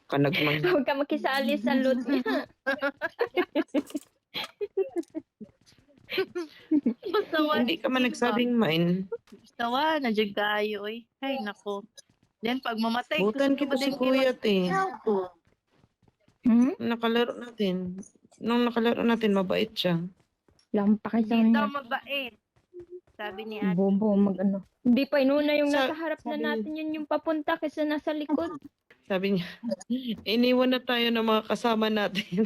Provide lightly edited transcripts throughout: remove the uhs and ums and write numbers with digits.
Kanagmang. Huwag ka makisali sa loot niya. Hindi ka man nagsabing mine. Tawa, nandiyan kayo, oy. Ay, nako. Then, pag mamatay, Butan gusto kita ba si din Kuya, te. Hmm? Nakalaro natin. Nung nakalaro natin, mabait siya. Lampak sa Hindi daw kanya. mabait. Sabi ni ate. Bobo, mag-ano. Hindi pa inuna yung Sa- nasa harap na sabi natin yun yung papunta kaysa nasa likod. Sabi niya, iniwan na tayo ng mga kasama natin.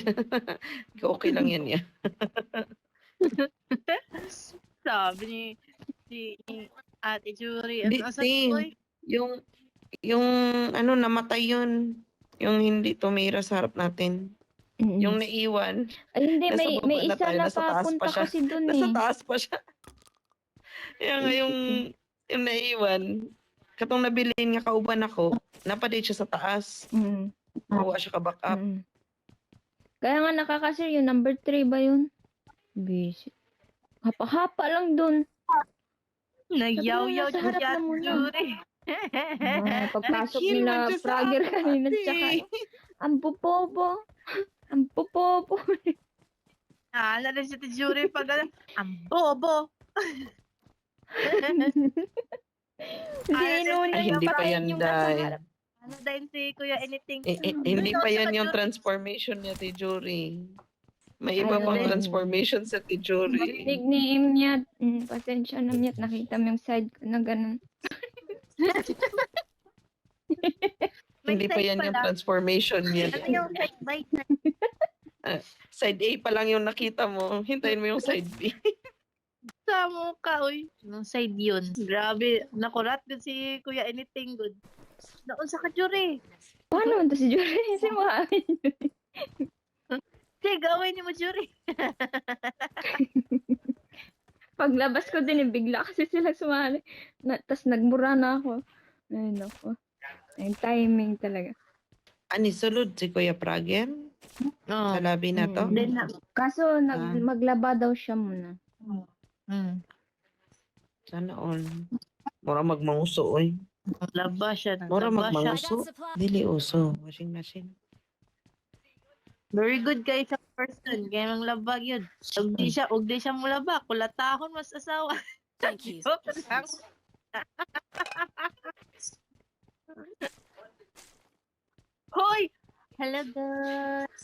Okay lang yan niya. Sabi ni ate Jury. Di, Ano sa te, boy? yung ano, namatay yun. Yung hindi tumira sa harap natin. Yung naiwan. Ay, hindi. Nasa May baba na isa tayo, na nasa taas pa papunta siya. kasi dun Nasa eh. taas pa siya. Kaya nga yung naiwan, katong nabilin nga kauban ako, napadate siya sa taas. Mm. Mawa siya ka-back up. Mm. Kaya nga nakakasir yung number 3 ba yun? Busy. Hapa-hapa lang dun. Nagyaw-yaw Sabi mo, nasa si harap na ate muna. Jury. Pagpasok Nag-kill nila man siya sa Prager akin, kanina ate. tsaka ang pupobo. Ang pupobo. Ala na si ate Jury pag ano, ang bobo. Hindi inuna Ay, yung hindi pa patayin yan, yung nasa Day. harap. Ano din si Kuya Anything? Hindi Ano, pa tsaka yan yung Jury? transformation niya, Ate Jory. May iba Ayun pang din. transformation sa Ate Jory. Narinig ni Imnyat. Pasensya na Myat. Nakita mo yung side ko na ganun. May Hindi pa side yan yung pala. transformation niya. Ano yung side by side? Side A pa lang yung nakita mo. Hintayin mo yung side B. Sa mukha, uy. Nung side yun. Grabe. Nakurat din si Kuya Anything good. Noon sa ka-Jury. Paano ito si Jory? Si Mami. Sige, gawin niyo mo, Jury. Paglabas ko din, bigla kasi sila sumali. Tapos nagmura na ako. Ay, nako. Ay, timing talaga. Ani sulod si Kuya Prager? Oo. Sa labi na to? Then, Kaso, Ah. maglaba daw siya muna. Sana all. Mura magmanguso, oy. Naglaba siya. Mura Naglaba siya. magmanguso. Dili uso. Washing machine. Very good kay sa person. Kaya mang labag yun. Ug di siya mulaba. Kulatahon mas asawa. Thank you. Joke lang. Hoy! Hello, guys.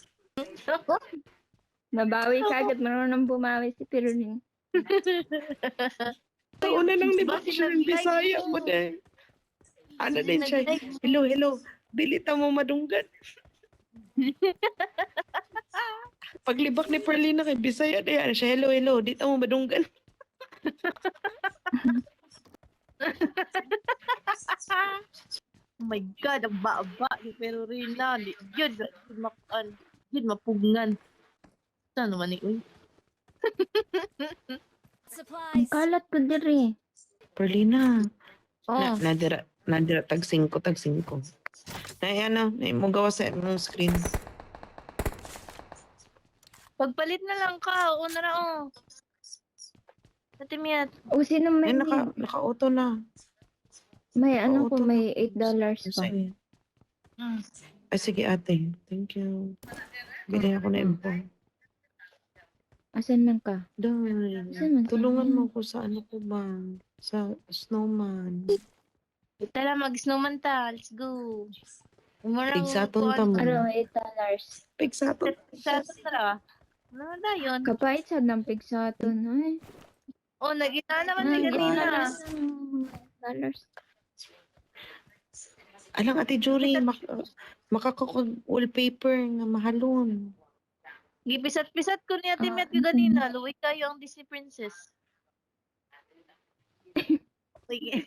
Nabawi ka agad. Marunong bumawi si Pirulin. Tauna lang ni Basi siya ng nag-like. Bisaya mo din. Ano din siya? Hello, hello. Dilita mo madunggan. Paglibak ni Perlina kay Bisaya din. Ano siya? Hello, hello. Dita mo madunggan. Oh my God, ang baba ni Perurina. Yun, yun, mapugngan. Saan naman ni Uy? Ang Supplies. kalat ko diri. Perlina. Oh, Nadira tag 5. Ay ano, mo gawa sa mong screen. pagpalit na lang ka. Oo na oh. Ate Miat. O, sino may, Ay, naka-auto na. may ano ko, Naka-auto may na. $8 pa. Sige. Hmm. Ay, sige ate. Thank you. Bili ako na info. Asan man ka? Dahil, Saan man tulungan tayo? mo ko sa ano ko ba? Sa snowman. Tara, mag-snowman ta. Let's go. Pigsaton ta mo. Ano, $8. Pigsaton. Sa tara. Ano na yun? Kapait sa ng pigsaton. Ay, Oh, nagita naman ni nagit kanina. na lang ng dollars. Alang ate Jory, makaka-wallpaper nga mahalon. Gipisat-pisat ko ni Ate Ah, Miat yung ganina. Luwi kayo ang Disney Princess. Sige.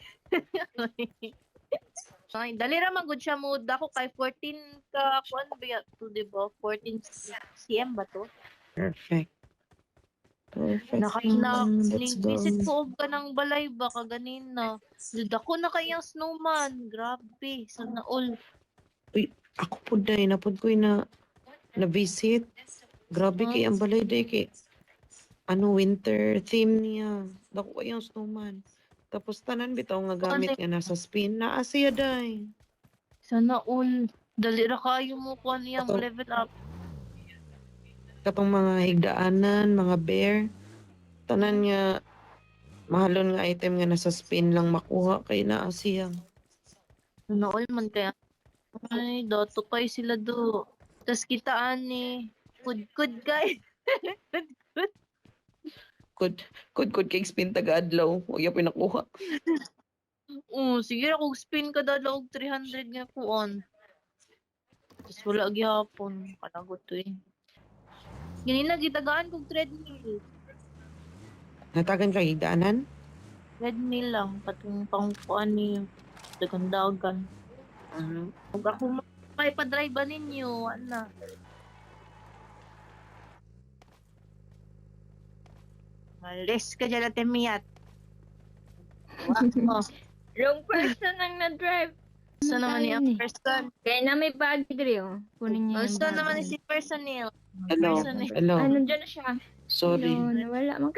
Ay, dali raman good siya mood ako kay 14 ka kuan ba to, di ba? 14 cm ba to? Perfect. Perfect. Let's go. Visit ko og kanang balay ba kaganina. Dako na kayang snowman. Grabe, sana all. Uy, ako po dahil napod ko na-visit. Grabe kay ang balay day kay ano winter theme niya. Dako kayang snowman. Tapos tanan bitaw nga gamit nga nasa spin na asiya day. Sana all. Dali ra kayo mo kuha niyang Ato. level up. Katong mga higdaanan, mga bear, tanan nga mahalon nga item nga nasa spin lang makuha kay naa siya. Nool man kaya. Ay, dato kayo sila do. Tas kitaan ni. Kud guys. Kud kay spin taga adlaw, wa gyud pinakuha. Sige ra kung spin ka dala og 300 nga kuon. Tas wala gyapon. Panagot to eh. Ganina gitagaan kog treadmill. Natagan kay higdaanan? Treadmill lang patong pangkuan ni dagan-dagan. Kung ako may pa-drive ba ninyo, wala. Malis ka dyan natin miyat. Wow. Wrong person ang na-drive. So naman ni ang Ayun eh. person. Kaya na may bag diri oh. Kunin niya yung So bag. naman ni si personnel. Hello. Personnel. Hello. Ano dyan na siya? Sorry. Hello, nawala mo.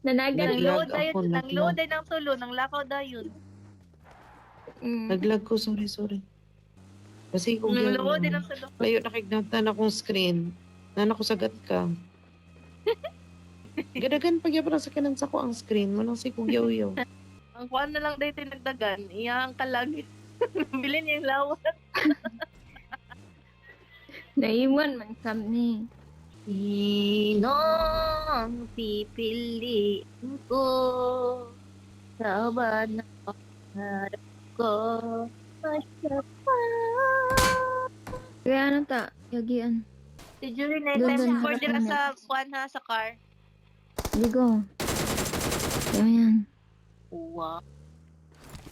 Nanagan. Naglag Nang-load dayon, ako, nang-load dayon ng tulo, nang lakaw dayon. Naglag ko, sorry. Kasi kung Nang-load dayon ng tulo. layo nakignatan akong screen. Nana ko sagat ka. Gadagan pag yapon sa kanan sa ko ang screen. Manang si kugyaw-yaw. Ang kuan na lang dito nagdagan, iyang kalagit. Bili niya yung lawat. Naiwan man kami. Sino ang pipiliin ko sa ba na pangarap ko? Masya pa. Kaya ano ta? Yagian. Si Julie na Doon, time doon, for harap dira niya. sa kuan ha, sa car. Ligo. Yan. Wow.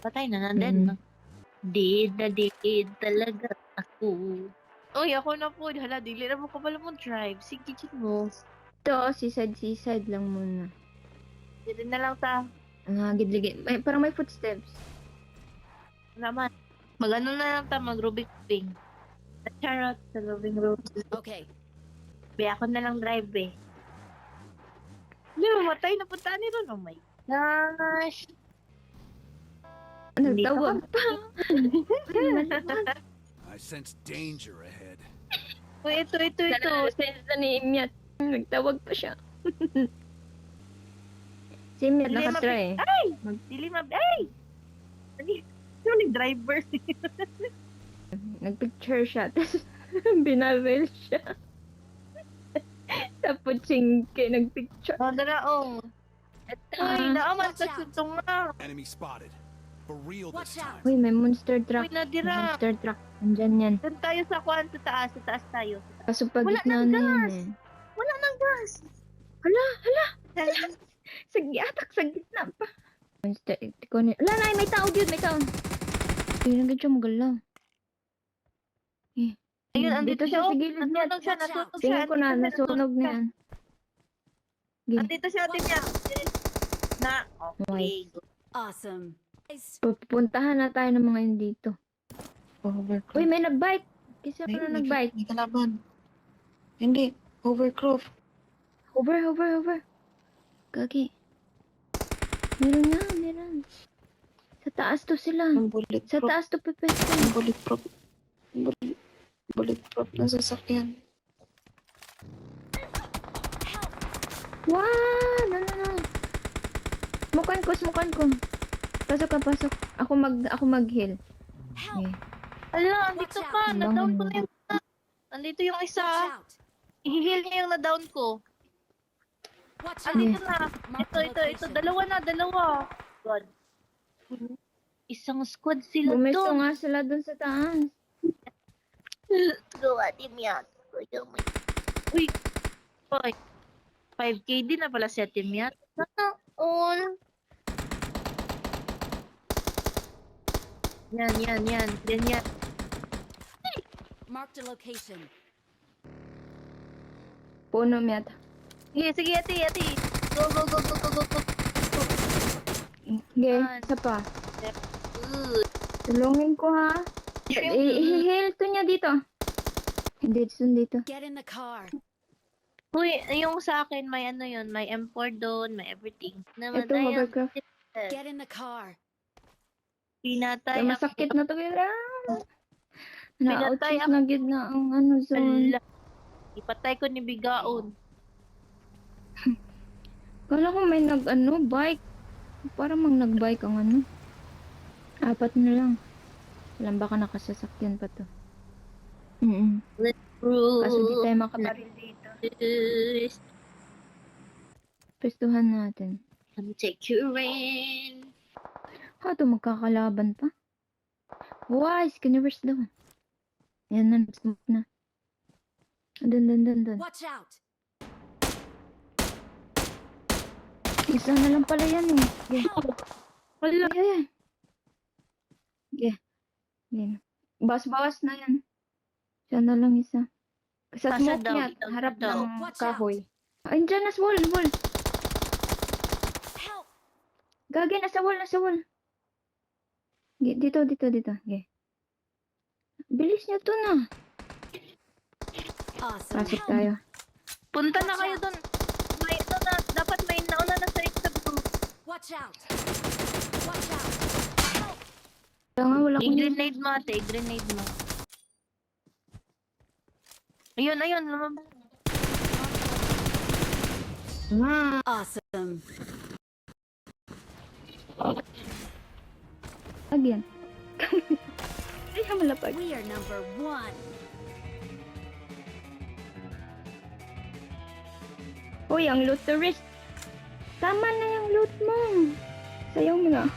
Patay na nandun. Did talaga ako. Uy, ako na po. Hala, dili na mo ka pala mo drive. Sige, chit mo. Ito, seaside lang muna. Dili na lang ta. Ang hagid-ligid. Parang may footsteps. Naman. Mag-ano na lang ta, mag-Rubik Ping. Charot sa Rubik Rubik. Okay. Be, ako na lang drive eh. Hindi, mamatay na punta ni Ron. Oh my gosh. Hindi ka Nagtawag pa. I sense danger ahead. Uy, ito. Sense ni Imyat. Nagtawag pa siya. Si Imyat Dili nakatry. Ay! Dili Ay! Ano yung driver? Nagpicture siya. Tapos binavel siya. Tapos singke nagpicture. Oh, daraong. Uy, naaman Watch sa out. sutong na. Enemy spotted. For real Watch this out. time. Uy, may monster Uy, truck. nadira. Monster truck. Andyan yan. Doon tayo sa kuan, sa taas tayo. Kaso pag Wala gitna nang na gas. yan eh. Wala nang gas. Hala. Dahil Atak sa gitna pa. Monster. Wala na, may tao dude, may tao. Ay, nagad siya magalaw. Ayun, andito Dito siya sa gilid niya. Nasunog siya, nasunog siya. Tingin ko na, Andito siya, nasunog na yan. Sige, Andito siya, din niya. Na, okay. Awesome. pupuntahan na tayo ng mga yun dito. Overcroft. Uy, may nagbite. Kasi ako na nagbite. May kalaban. Hindi. Overcroft. Hover. Gagi. Meron. Sa taas to sila. Ang bulletproof. Sa taas to pepes. Ang bulletproof. Bulletproof na sasakyan. Wow! No. Smukan ko. Pasok. Ako mag-heal. Help. Okay. Ala, andito Watch pa. out. Na-down ko na yung isa. Andito yung isa. Watch out. I-heal niya yung na-down ko. Watch out. Andito na. Mark the Ito. location. Dalawa. God. Isang squad sila Bumisto doon. nga sila dun sa taas. Gawa din yan. Uy. 5K din na pala si Atim yan. Sana all. Yan. Ganyan. Mark the location. Puno miyata. Sige, ate. Go. Okay, isa pa. Good. Tulungin ko ha. I-heal to niya dito. Hindi, dito. Get in the car. Uy, yung sa akin, may ano yun, may M4 doon, may everything. Ito, Namatay ang hovercraft. Get in the car. pinatay ang Masakit na to. Pinatay Na-outshoot na gid na ang ano zone. Ala. Ipatay ko ni Bigaon. Kala ko may bike. Para mang nag-bike ang ano. 4 na lang. Alam baka nakasasakyan pa to. Kaso di tayo makabaril dito. Pestuhan natin. I'm securing. To magkakalaban pa. Wise, can you rest down? Yan na, nag-smoke na. Dun. Watch out! Isa na lang pala yan eh. Okay. Wala. Ay. Okay. Yan. Bawas-bawas na yan. Siya na lang isa. Sa Asa smoke daw, niya, itaw harap daw. ng Watch out. kahoy. Ay, dyan na sa wall. Help! Gagi, nasa wall. Dito. Okay. Bilis niya to na. Awesome. Pasok Help! tayo. Punta na kayo doon. May ano na, dapat may nauna na sa isa group. Watch out! Watch out! Help! Kaya nga, wala akong I-grenade mo ate, i-grenade mo. Ayun, lumabas. Awesome. Again. Ay, malapag. We are number 1. Uy, ang loot tourist. Tama na yung loot mo. Sayang mo na.